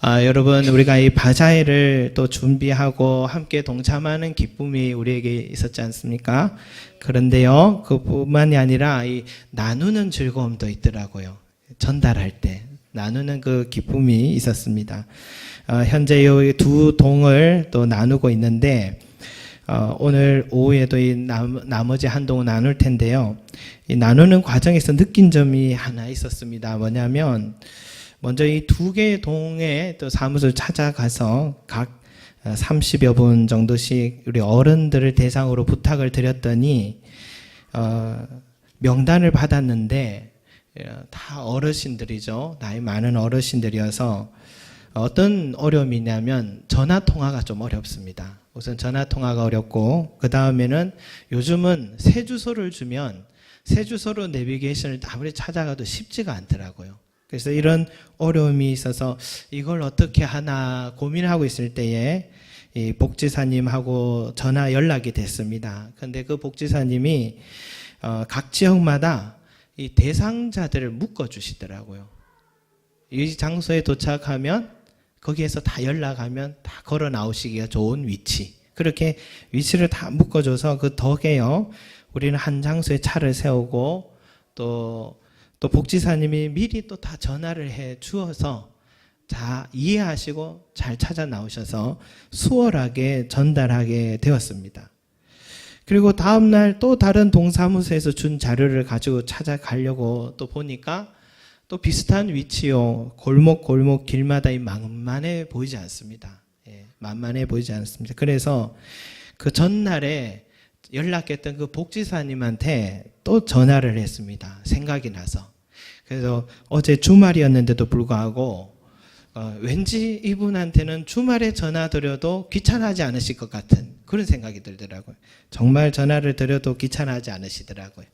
여러분, 우리가 이 바자회를 또 준비하고 함께 동참하는 기쁨이 우리에게 있었지 않습니까? 그런데요, 그뿐만이 아니라 이 나누는 즐거움도 있더라고요. 전달할 때 나누는 그 기쁨이 있었습니다. 현재 이 두 동을 또 나누고 있는데, 오늘 오후에도 이 나머지 한 동을 나눌 텐데요. 이 나누는 과정에서 느낀 점이 하나 있었습니다. 뭐냐면, 먼저 이 두 개의 동에 또 사무소를 찾아가서 각 30여 분 정도씩 우리 어른들을 대상으로 부탁을 드렸더니, 명단을 받았는데, 다 어르신들이죠. 나이 많은 어르신들이어서 어떤 어려움이 있냐면 전화 통화가 좀 어렵습니다. 우선 전화 통화가 어렵고, 그 다음에는 요즘은 새 주소를 주면 새 주소로 내비게이션을 아무리 찾아가도 쉽지가 않더라고요. 그래서 이런 어려움이 있어서 이걸 어떻게 하나 고민하고 있을 때에 이 복지사님하고 전화 연락이 됐습니다. 그런데 그 복지사님이 각 지역마다 이 대상자들을 묶어주시더라고요. 이 장소에 도착하면 거기에서 다 연락하면 다 걸어 나오시기가 좋은 위치, 그렇게 위치를 다 묶어줘서 그 덕에요, 우리는 한 장소에 차를 세우고 또 복지사님이 미리 또 다 전화를 해 주어서 다 이해하시고 잘 찾아 나오셔서 수월하게 전달하게 되었습니다. 그리고 다음날 또 다른 동사무소에서 준 자료를 가지고 찾아가려고 또 보니까 또 비슷한 위치요, 골목 길마다 만만해 보이지 않습니다. 만만해 보이지 않습니다. 그래서 그 전날에 연락했던 그 복지사님한테 또 전화를 했습니다. 생각이 나서. 그래서 어제 주말이었는데도 불구하고 왠지 이분한테는 주말에 전화 드려도 귀찮아하지 않으실 것 같은 그런 생각이 들더라고요. 정말 전화를 드려도 귀찮아하지 않으시더라고요.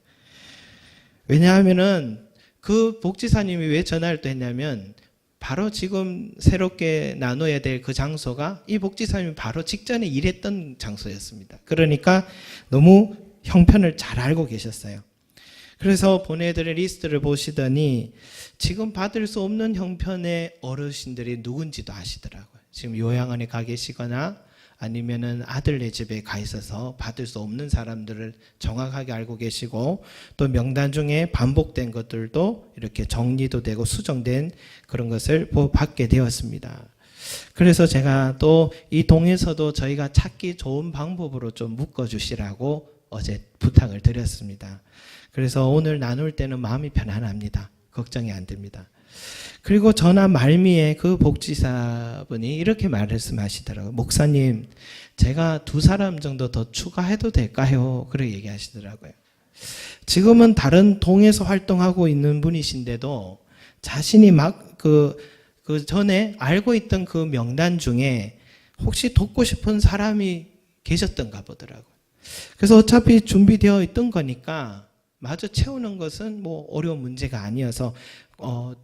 왜냐하면은 그 복지사님이 왜 전화를 또 했냐면, 바로 지금 새롭게 나눠야 될 그 장소가 이 복지사님이 바로 직전에 일했던 장소였습니다. 그러니까 너무 형편을 잘 알고 계셨어요. 그래서 보내드릴 리스트를 보시더니 지금 받을 수 없는 형편의 어르신들이 누군지도 아시더라고요. 지금 요양원에 가 계시거나 아니면은 아들네 집에 가 있어서 받을 수 없는 사람들을 정확하게 알고 계시고, 또 명단 중에 반복된 것들도 이렇게 정리도 되고 수정된 그런 것을 받게 되었습니다. 그래서 제가 또 이 동에서도 저희가 찾기 좋은 방법으로 좀 묶어주시라고 어제 부탁을 드렸습니다. 그래서 오늘 나눌 때는 마음이 편안합니다. 걱정이 안 됩니다. 그리고 전화 말미에 그 복지사분이 이렇게 말씀하시더라고요. 목사님, 제가 2사람 정도 더 추가해도 될까요? 그렇게 얘기하시더라고요. 지금은 다른 동에서 활동하고 있는 분이신데도 자신이 막 그 전에 알고 있던 그 명단 중에 혹시 돕고 싶은 사람이 계셨던가 보더라고요. 그래서 어차피 준비되어 있던 거니까 마저 채우는 것은 뭐 어려운 문제가 아니어서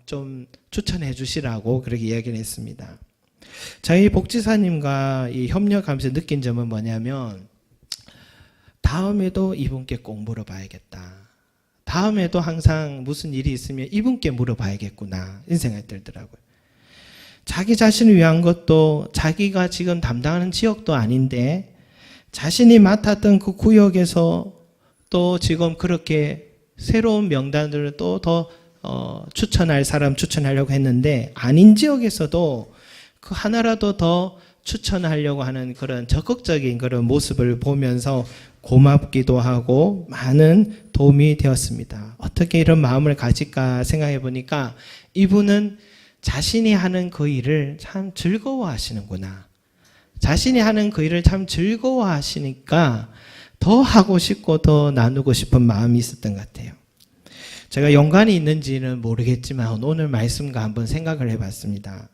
좀 추천해 주시라고 그렇게 이야기를 했습니다. 저희 복지사님과 이 협력하면서 느낀 점은 뭐냐면, 다음에도 이분께 꼭 물어봐야겠다. 다음에도 항상 무슨 일이 있으면 이분께 물어봐야겠구나, 이런 생각이 들더라고요. 자기 자신을 위한 것도 자기가 지금 담당하는 지역도 아닌데 자신이 맡았던 그 구역에서 또 지금 그렇게 새로운 명단들을 또 더 추천할 사람 추천하려고 했는데, 아닌 지역에서도 그 하나라도 더 추천하려고 하는 그런 적극적인 그런 모습을 보면서 고맙기도 하고 많은 도움이 되었습니다. 어떻게 이런 마음을 가질까 생각해 보니까 이분은 자신이 하는 그 일을 참 즐거워하시는구나. 자신이 하는 그 일을 참 즐거워하시니까 더 하고 싶고 더 나누고 싶은 마음이 있었던 것 같아요. 제가 연관이 있는지는 모르겠지만 오늘 말씀과 한번 생각을 해봤습니다.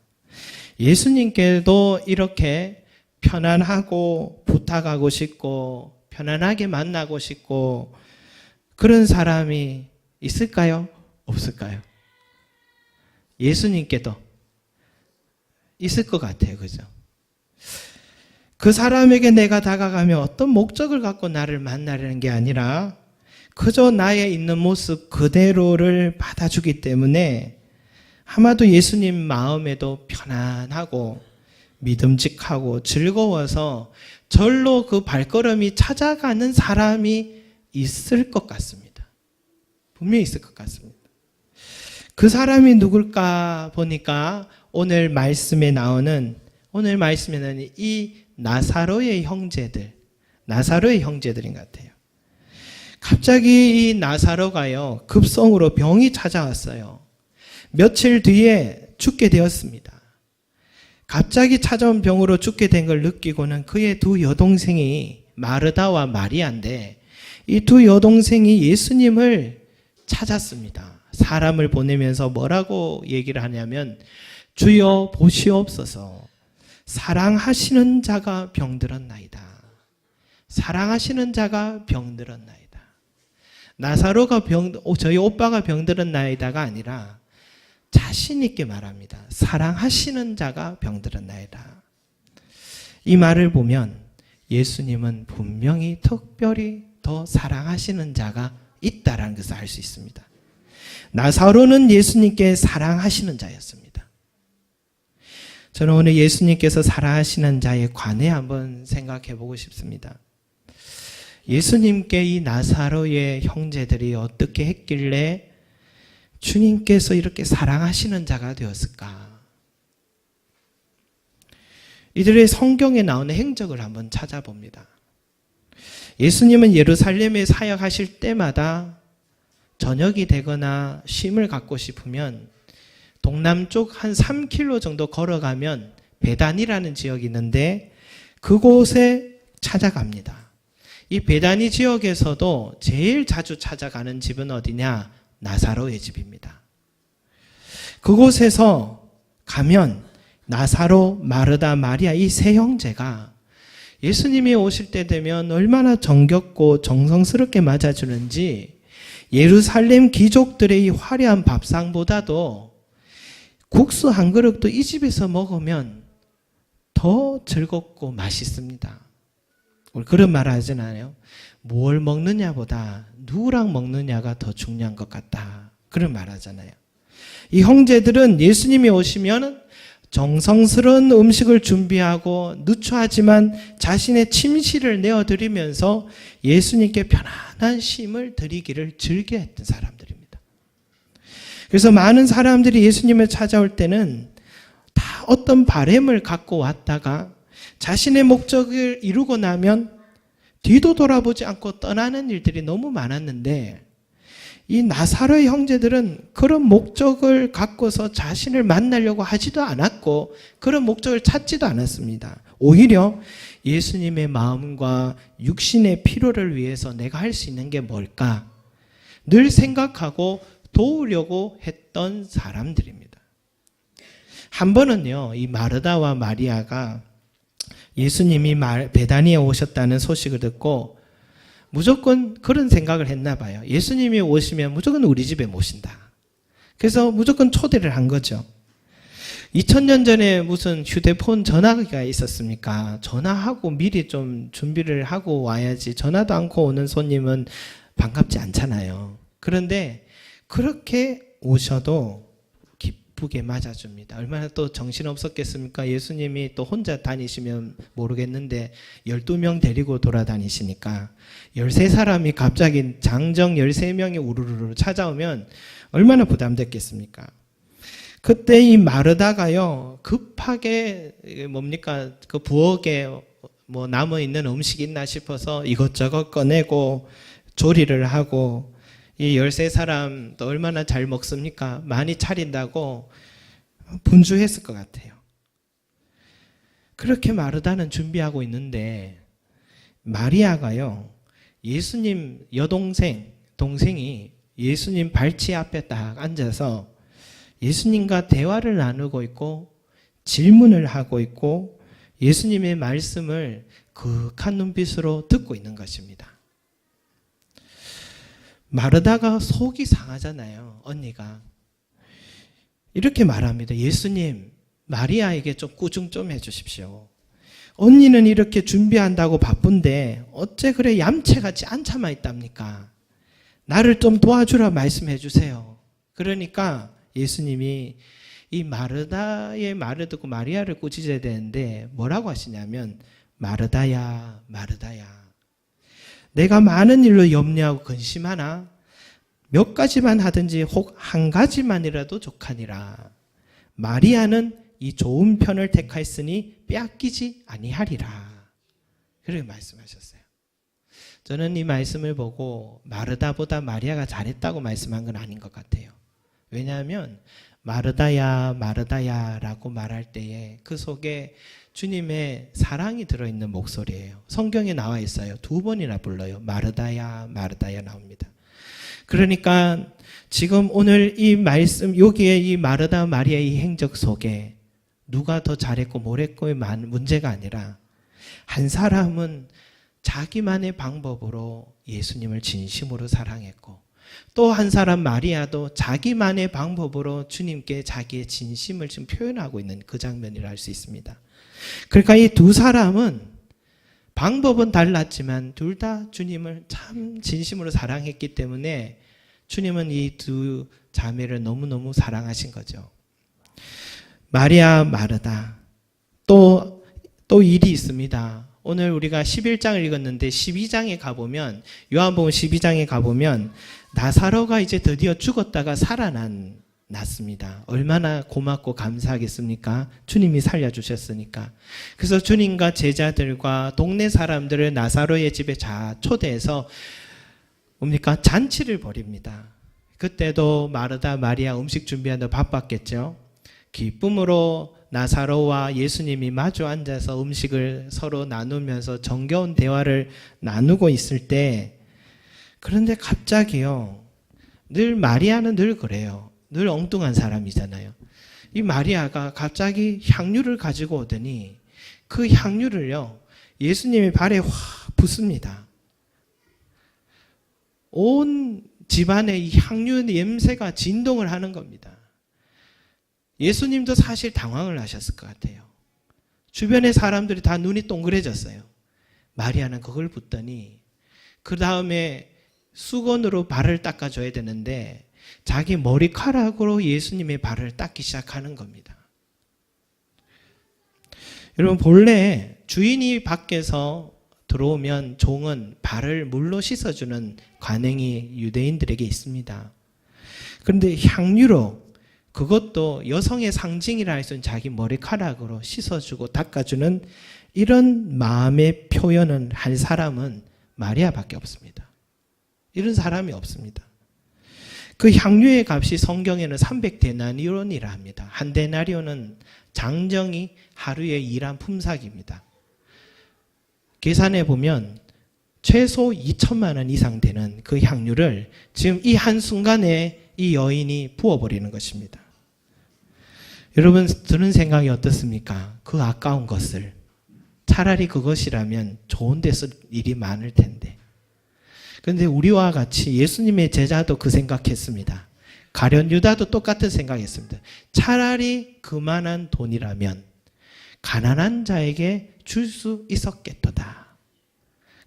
예수님께도 이렇게 편안하고 부탁하고 싶고 편안하게 만나고 싶고 그런 사람이 있을까요? 없을까요? 예수님께도 있을 것 같아요. 그죠? 그 사람에게 내가 다가가면 어떤 목적을 갖고 나를 만나려는 게 아니라 그저 나의 있는 모습 그대로를 받아주기 때문에 아마도 예수님 마음에도 편안하고 믿음직하고 즐거워서 절로 그 발걸음이 찾아가는 사람이 있을 것 같습니다. 분명히 있을 것 같습니다. 그 사람이 누굴까 보니까 오늘 말씀에는 이 나사로의 형제들인 것 같아요. 갑자기 이 나사로가요, 급성으로 병이 찾아왔어요. 며칠 뒤에 죽게 되었습니다. 갑자기 찾아온 병으로 죽게 된 걸 느끼고는 그의 두 여동생이 마르다와 마리아인데, 이 두 여동생이 예수님을 찾았습니다. 사람을 보내면서 뭐라고 얘기를 하냐면, 주여 보시옵소서, 사랑하시는 자가 병들었나이다. 사랑하시는 자가 병들었나이다. 나사로가 저희 오빠가 병들었나이다가 아니라 자신 있게 말합니다. 사랑하시는 자가 병들었나이다. 이 말을 보면 예수님은 분명히 특별히 더 사랑하시는 자가 있다라는 것을 알 수 있습니다. 나사로는 예수님께 사랑하시는 자였습니다. 저는 오늘 예수님께서 사랑하시는 자에 관해 한번 생각해 보고 싶습니다. 예수님께 이 나사로의 형제들이 어떻게 했길래 주님께서 이렇게 사랑하시는 자가 되었을까? 이들의 성경에 나오는 행적을 한번 찾아봅니다. 예수님은 예루살렘에 사역하실 때마다 저녁이 되거나 쉼을 갖고 싶으면 동남쪽 한 3km 정도 걸어가면 베단이라는 지역이 있는데 그곳에 찾아갑니다. 이 베다니 지역에서도 제일 자주 찾아가는 집은 어디냐? 나사로의 집입니다. 그곳에서 가면 나사로, 마르다, 마리아 이 세 형제가 예수님이 오실 때 되면 얼마나 정겹고 정성스럽게 맞아주는지 예루살렘 귀족들의 이 화려한 밥상보다도 국수 한 그릇도 이 집에서 먹으면 더 즐겁고 맛있습니다. 우리 그런 말 하진 않아요? 뭘 먹느냐보다 누구랑 먹느냐가 더 중요한 것 같다. 그런 말 하잖아요. 이 형제들은 예수님이 오시면 정성스러운 음식을 준비하고 누추하지만 자신의 침실을 내어드리면서 예수님께 편안한 쉼을 드리기를 즐겨했던 사람들입니다. 그래서 많은 사람들이 예수님을 찾아올 때는 다 어떤 바램을 갖고 왔다가 자신의 목적을 이루고 나면 뒤도 돌아보지 않고 떠나는 일들이 너무 많았는데 이 나사로의 형제들은 그런 목적을 갖고서 자신을 만나려고 하지도 않았고 그런 목적을 찾지도 않았습니다. 오히려 예수님의 마음과 육신의 필요를 위해서 내가 할 수 있는 게 뭘까? 늘 생각하고 도우려고 했던 사람들입니다. 한 번은요, 이 마르다와 마리아가 예수님이 베다니에 오셨다는 소식을 듣고 무조건 그런 생각을 했나 봐요. 예수님이 오시면 무조건 우리 집에 모신다. 그래서 무조건 초대를 한 거죠. 2000년 전에 무슨 휴대폰 전화기가 있었습니까? 전화하고 미리 좀 준비를 하고 와야지 전화도 않고 오는 손님은 반갑지 않잖아요. 그런데 그렇게 오셔도 기쁘게 맞아줍니다. 얼마나 또 정신없었겠습니까? 예수님이 또 혼자 다니시면 모르겠는데 12명 데리고 돌아다니시니까 13사람이 갑자기 장정 13명이 우르르 찾아오면 얼마나 부담됐겠습니까? 그때 이 마르다가요, 급하게 그 부엌에 뭐 남아있는 음식이 있나 싶어서 이것저것 꺼내고 조리를 하고 이 13사람 또 얼마나 잘 먹습니까? 많이 차린다고 분주했을 것 같아요. 그렇게 마르다는 준비하고 있는데 마리아가요, 예수님 동생이 예수님 발치 앞에 딱 앉아서 예수님과 대화를 나누고 있고 질문을 하고 있고 예수님의 말씀을 그윽한 눈빛으로 듣고 있는 것입니다. 마르다가 속이 상하잖아요. 언니가 이렇게 말합니다. 예수님, 마리아에게 좀 꾸중 좀 해주십시오. 언니는 이렇게 준비한다고 바쁜데 어째 그래 얌체같이 앉아만 있답니까? 나를 좀 도와주라 말씀해 주세요. 그러니까 예수님이 이 마르다의 말을 듣고 마리아를 꾸짖어야 되는데 뭐라고 하시냐면 마르다야 마르다야 내가 많은 일로 염려하고 근심하나 몇 가지만 하든지 혹 한 가지만이라도 족하니라. 마리아는 이 좋은 편을 택하였으니 빼앗기지 아니하리라. 그렇게 말씀하셨어요. 저는 이 말씀을 보고 마르다보다 마리아가 잘했다고 말씀한 건 아닌 것 같아요. 왜냐하면 마르다야 마르다야 라고 말할 때에 그 속에 주님의 사랑이 들어있는 목소리예요. 성경에 나와 있어요. 2번이나 불러요. 마르다야 마르다야 나옵니다. 그러니까 지금 오늘 이 말씀 여기에 이 마르다 마리아의 이 행적 속에 누가 더 잘했고 못했고의 문제가 아니라 한 사람은 자기만의 방법으로 예수님을 진심으로 사랑했고 또 한 사람 마리아도 자기만의 방법으로 주님께 자기의 진심을 지금 표현하고 있는 그 장면이라 할 수 있습니다. 그러니까 이 두 사람은 방법은 달랐지만 둘 다 주님을 참 진심으로 사랑했기 때문에 주님은 이 두 자매를 너무너무 사랑하신 거죠. 마리아 마르다 또 일이 있습니다. 오늘 우리가 11장을 읽었는데 12장에 가보면 요한복음 12장에 가보면 나사로가 이제 드디어 죽었다가 살아났습니다. 얼마나 고맙고 감사하겠습니까? 주님이 살려주셨으니까. 그래서 주님과 제자들과 동네 사람들을 나사로의 집에 초대해서 뭡니까? 잔치를 벌입니다. 그때도 마르다 마리아 음식 준비하느라 바빴겠죠. 기쁨으로 나사로와 예수님이 마주 앉아서 음식을 서로 나누면서 정겨운 대화를 나누고 있을 때 그런데 갑자기요. 늘 마리아는 늘 그래요. 늘 엉뚱한 사람이잖아요. 이 마리아가 갑자기 향유를 가지고 오더니 그 향유를요. 예수님의 발에 확 붓습니다. 온 집안에 이 향유 냄새가 진동을 하는 겁니다. 예수님도 사실 당황을 하셨을 것 같아요. 주변의 사람들이 다 눈이 동그래졌어요. 마리아는 그걸 붓더니 그 다음에 수건으로 발을 닦아줘야 되는데 자기 머리카락으로 예수님의 발을 닦기 시작하는 겁니다. 여러분 본래 주인이 밖에서 들어오면 종은 발을 물로 씻어주는 관행이 유대인들에게 있습니다. 그런데 향유로 그것도 여성의 상징이라 할 수 있는 자기 머리카락으로 씻어주고 닦아주는 이런 마음의 표현을 할 사람은 마리아밖에 없습니다. 이런 사람이 없습니다. 그 향유의 값이 성경에는 300데나리온이라 합니다. 한 데나리온은 장정이 하루에 일한 품삯입니다. 계산해 보면 최소 2천만 원 이상 되는 그 향유를 지금 이 한순간에 이 여인이 부어버리는 것입니다. 여러분 드는 생각이 어떻습니까? 그 아까운 것을 차라리 그것이라면 좋은 데 쓸 일이 많을 텐데. 그런데 우리와 같이 예수님의 제자도 그 생각했습니다. 가룟 유다도 똑같은 생각했습니다. 차라리 그만한 돈이라면 가난한 자에게 줄 수 있었겠도다.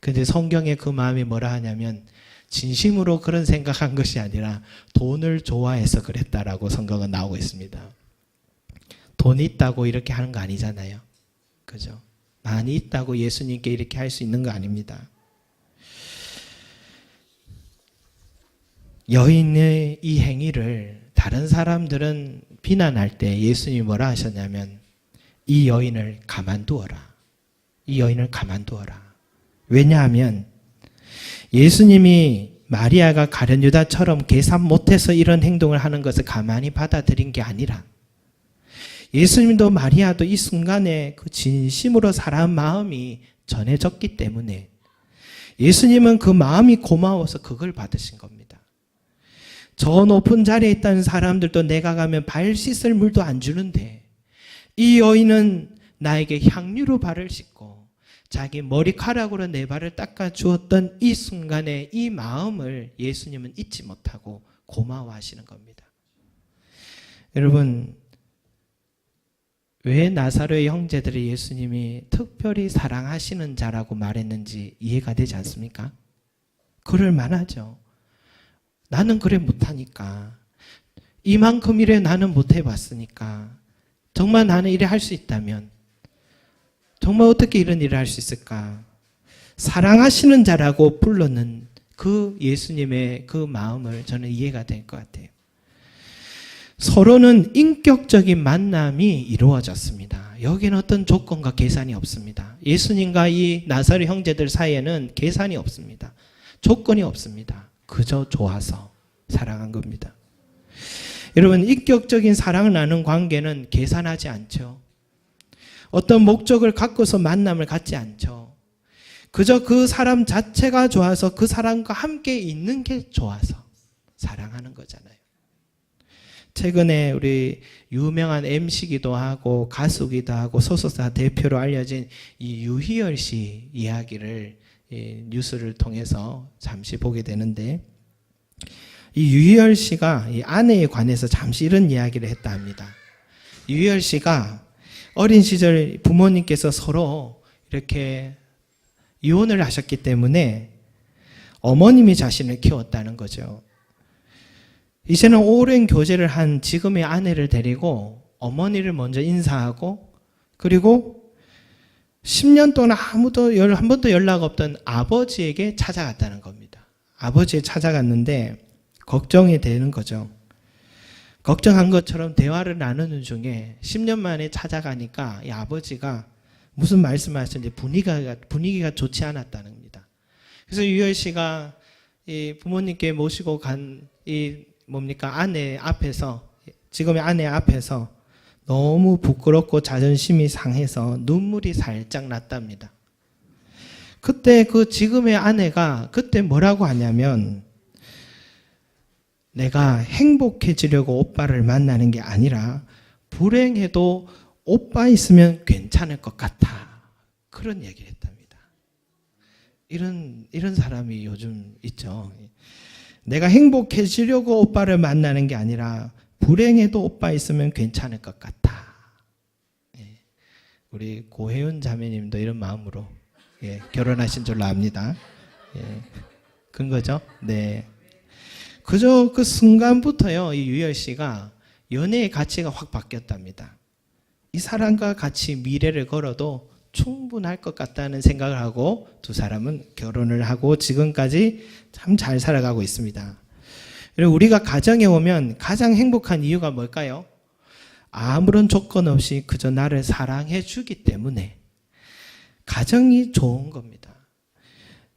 그런데 성경에 그 마음이 뭐라 하냐면 진심으로 그런 생각한 것이 아니라 돈을 좋아해서 그랬다라고 성경은 나오고 있습니다. 돈이 있다고 이렇게 하는 거 아니잖아요. 그죠? 많이 있다고 예수님께 이렇게 할 수 있는 거 아닙니다. 여인의 이 행위를 다른 사람들은 비난할 때 예수님이 뭐라 하셨냐면 이 여인을 가만두어라. 이 여인을 가만두어라. 왜냐하면 예수님이 마리아가 가룟 유다처럼 계산 못해서 이런 행동을 하는 것을 가만히 받아들인 게 아니라 예수님도 마리아도 이 순간에 그 진심으로 사랑한 마음이 전해졌기 때문에 예수님은 그 마음이 고마워서 그걸 받으신 겁니다. 저 높은 자리에 있다는 사람들도 내가 가면 발 씻을 물도 안 주는데 이 여인은 나에게 향유로 발을 씻고 자기 머리카락으로 내 발을 닦아 주었던 이 순간에 이 마음을 예수님은 잊지 못하고 고마워하시는 겁니다. 여러분 왜 나사로의 형제들이 예수님이 특별히 사랑하시는 자라고 말했는지 이해가 되지 않습니까? 그럴 만하죠. 나는 그래 못하니까. 이만큼 일에 나는 못 해봤으니까 정말 나는 일을 할 수 있다면 정말 어떻게 이런 일을 할 수 있을까? 사랑하시는 자라고 불렀는 그 예수님의 그 마음을 저는 이해가 될 것 같아요. 서로는 인격적인 만남이 이루어졌습니다. 여기는 어떤 조건과 계산이 없습니다. 예수님과 이 나사렛 형제들 사이에는 계산이 없습니다. 조건이 없습니다. 그저 좋아서 사랑한 겁니다. 여러분, 인격적인 사랑을 나눈 관계는 계산하지 않죠. 어떤 목적을 갖고서 만남을 갖지 않죠. 그저 그 사람 자체가 좋아서 그 사람과 함께 있는 게 좋아서 사랑하는 거잖아요. 최근에 우리 유명한 MC기도 하고 가수기도 하고 소속사 대표로 알려진 이 유희열 씨 이야기를 뉴스를 통해서 잠시 보게 되는데, 이 유희열 씨가 이 아내에 관해서 잠시 이런 이야기를 했다 합니다. 유희열 씨가 어린 시절 부모님께서 서로 이렇게 이혼을 하셨기 때문에 어머님이 자신을 키웠다는 거죠. 이제는 오랜 교제를 한 지금의 아내를 데리고 어머니를 먼저 인사하고, 그리고 10년 동안 한 번도 연락 없던 아버지에게 찾아갔다는 겁니다. 아버지에 찾아갔는데 걱정이 되는 거죠. 걱정한 것처럼 대화를 나누는 중에 10년 만에 찾아가니까 이 아버지가 무슨 말씀하시는지 분위기가 좋지 않았다는 겁니다. 그래서 유열 씨가 이 부모님께 모시고 간 아내 앞에서, 지금의 아내 앞에서 너무 부끄럽고 자존심이 상해서 눈물이 살짝 났답니다. 그때 그 지금의 아내가 그때 뭐라고 하냐면, 내가 행복해지려고 오빠를 만나는 게 아니라 불행해도 오빠 있으면 괜찮을 것 같아. 그런 얘기를 했답니다. 이런 사람이 요즘 있죠. 내가 행복해지려고 오빠를 만나는 게 아니라 불행해도 오빠 있으면 괜찮을 것 같아. 우리 고혜윤 자매님도 이런 마음으로 결혼하신 줄로 압니다. 그런 거죠. 네. 그저 그 순간부터요, 이 유열 씨가 연애의 가치가 확 바뀌었답니다. 이 사람과 같이 미래를 걸어도 충분할 것 같다는 생각을 하고 두 사람은 결혼을 하고 지금까지 참 잘 살아가고 있습니다. 그리고 우리가 가정에 오면 가장 행복한 이유가 뭘까요? 아무런 조건 없이 그저 나를 사랑해 주기 때문에 가정이 좋은 겁니다.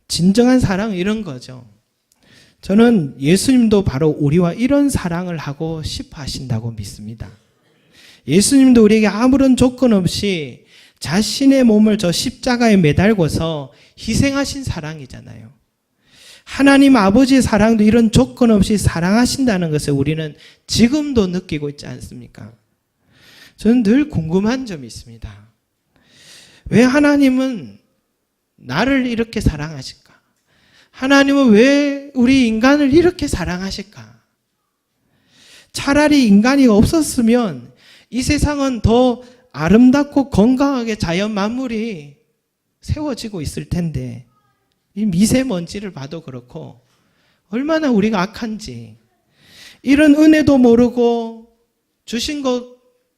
진정한 사랑은 이런 거죠. 저는 예수님도 바로 우리와 이런 사랑을 하고 싶어 하신다고 믿습니다. 예수님도 우리에게 아무런 조건 없이 자신의 몸을 저 십자가에 매달고서 희생하신 사랑이잖아요. 하나님 아버지의 사랑도 이런 조건 없이 사랑하신다는 것을 우리는 지금도 느끼고 있지 않습니까? 저는 늘 궁금한 점이 있습니다. 왜 하나님은 나를 이렇게 사랑하실까? 하나님은 왜 우리 인간을 이렇게 사랑하실까? 차라리 인간이 없었으면 이 세상은 더 아름답고 건강하게 자연 만물이 세워지고 있을 텐데, 이 미세먼지를 봐도 그렇고 얼마나 우리가 악한지, 이런 은혜도 모르고 주신 것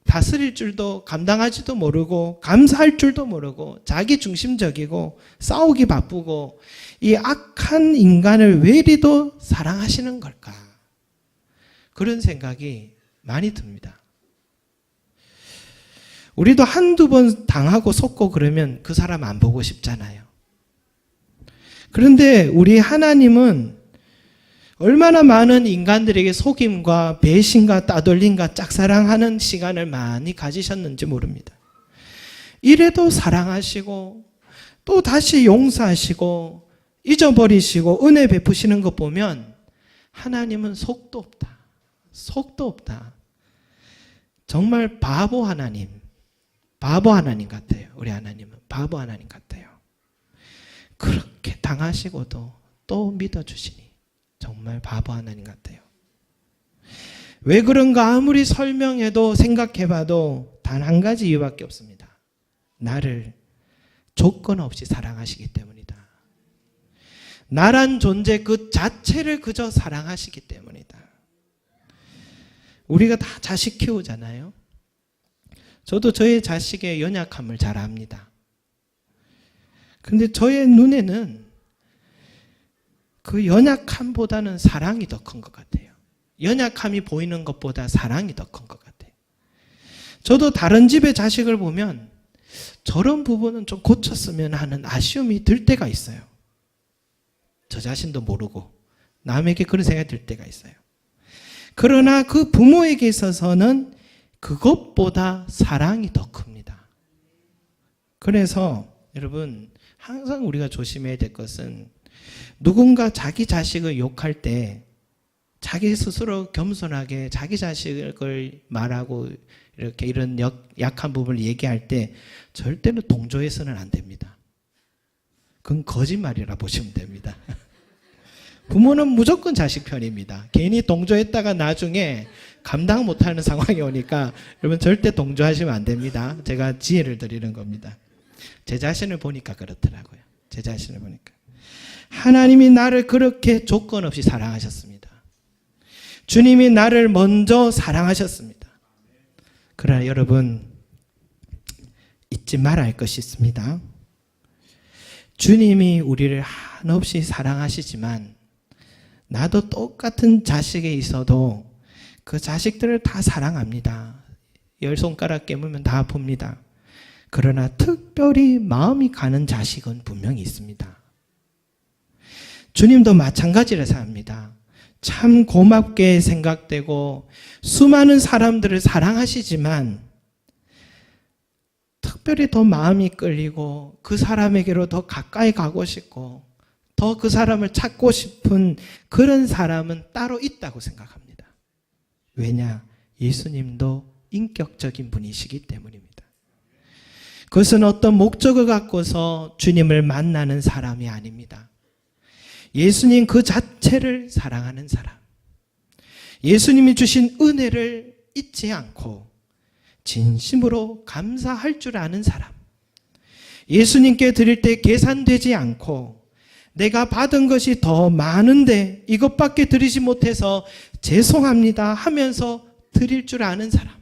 다스릴 줄도 감당하지도 모르고 감사할 줄도 모르고 자기 중심적이고 싸우기 바쁘고 이 악한 인간을 왜 이리도 사랑하시는 걸까? 그런 생각이 많이 듭니다. 우리도 한두 번 당하고 속고 그러면 그 사람 안 보고 싶잖아요. 그런데 우리 하나님은 얼마나 많은 인간들에게 속임과 배신과 따돌림과 짝사랑하는 시간을 많이 가지셨는지 모릅니다. 이래도 사랑하시고 또 다시 용서하시고 잊어버리시고 은혜 베푸시는 것 보면 하나님은 속도 없다. 속도 없다. 정말 바보 하나님 같아요. 우리 하나님은 바보 하나님 같아요. 그렇게 당하시고도 또 믿어주시니 정말 바보 하나님 같아요. 왜 그런가 아무리 설명해도 생각해봐도 단 한 가지 이유밖에 없습니다. 나를 조건 없이 사랑하시기 때문이다. 나란 존재 그 자체를 그저 사랑하시기 때문이다. 우리가 다 자식 키우잖아요. 저도 저의 자식의 연약함을 잘 압니다. 근데 저의 눈에는 그 연약함보다는 사랑이 더 큰 것 같아요. 연약함이 보이는 것보다 사랑이 더 큰 것 같아요. 저도 다른 집의 자식을 보면 저런 부분은 좀 고쳤으면 하는 아쉬움이 들 때가 있어요. 저 자신도 모르고 남에게 그런 생각이 들 때가 있어요. 그러나 그 부모에게 있어서는 그것보다 사랑이 더 큽니다. 그래서 여러분 항상 우리가 조심해야 될 것은 누군가 자기 자식을 욕할 때 자기 스스로 겸손하게 자기 자식을 말하고 이렇게 이런 약한 부분을 얘기할 때 절대로 동조해서는 안 됩니다. 그건 거짓말이라 보시면 됩니다. 부모는 무조건 자식 편입니다. 괜히 동조했다가 나중에 감당 못하는 상황이 오니까 여러분 절대 동조하시면 안 됩니다. 제가 지혜를 드리는 겁니다. 제 자신을 보니까 그렇더라고요. 제 자신을 보니까. 하나님이 나를 그렇게 조건 없이 사랑하셨습니다. 주님이 나를 먼저 사랑하셨습니다. 그러나 여러분 잊지 말아야 할 것이 있습니다. 주님이 우리를 한없이 사랑하시지만 나도 똑같은 자식에 있어도 그 자식들을 다 사랑합니다. 10손가락 깨물면 다 아픕니다. 그러나 특별히 마음이 가는 자식은 분명히 있습니다. 주님도 마찬가지로 생각합니다. 참 고맙게 생각되고 수많은 사람들을 사랑하시지만 특별히 더 마음이 끌리고 그 사람에게로 더 가까이 가고 싶고 더 그 사람을 찾고 싶은 그런 사람은 따로 있다고 생각합니다. 왜냐? 예수님도 인격적인 분이시기 때문입니다. 그것은 어떤 목적을 갖고서 주님을 만나는 사람이 아닙니다. 예수님 그 자체를 사랑하는 사람. 예수님이 주신 은혜를 잊지 않고 진심으로 감사할 줄 아는 사람. 예수님께 드릴 때 계산되지 않고 내가 받은 것이 더 많은데 이것밖에 드리지 못해서 죄송합니다 하면서 드릴 줄 아는 사람.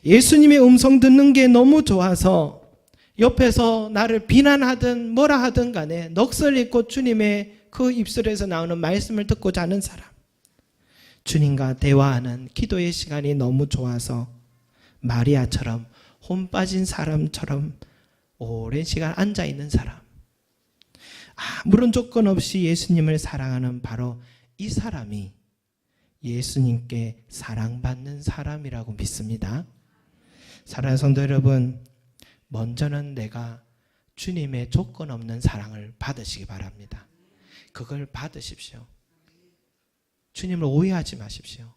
예수님의 음성 듣는 게 너무 좋아서 옆에서 나를 비난하든 뭐라 하든 간에 넋을 잃고 주님의 그 입술에서 나오는 말씀을 듣고자 하는 사람. 주님과 대화하는 기도의 시간이 너무 좋아서 마리아처럼 혼 빠진 사람처럼 오랜 시간 앉아있는 사람. 아무런 조건 없이 예수님을 사랑하는 바로 이 사람이 예수님께 사랑받는 사람이라고 믿습니다. 사랑하는 성도 여러분, 먼저는 내가 주님의 조건 없는 사랑을 받으시기 바랍니다. 그걸 받으십시오. 주님을 오해하지 마십시오.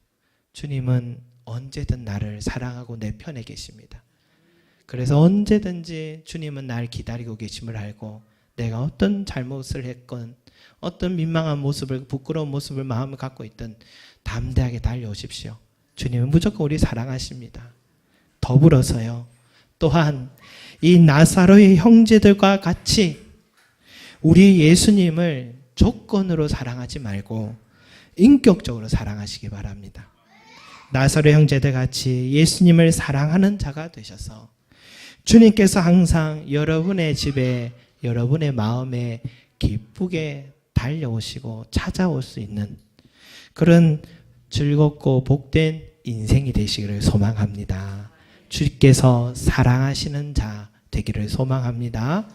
주님은 언제든 나를 사랑하고 내 편에 계십니다. 그래서 언제든지 주님은 날 기다리고 계심을 알고 내가 어떤 잘못을 했건 어떤 민망한 모습을 부끄러운 모습을 마음을 갖고 있든 담대하게 달려오십시오. 주님은 무조건 우리 사랑하십니다. 더불어서요. 또한 이 나사로의 형제들과 같이 우리 예수님을 조건으로 사랑하지 말고 인격적으로 사랑하시기 바랍니다. 나사로 형제들 같이 예수님을 사랑하는 자가 되셔서 주님께서 항상 여러분의 집에 여러분의 마음에 기쁘게 달려오시고 찾아올 수 있는 그런 즐겁고 복된 인생이 되시기를 소망합니다. 주께서 사랑하시는 자 되기를 소망합니다.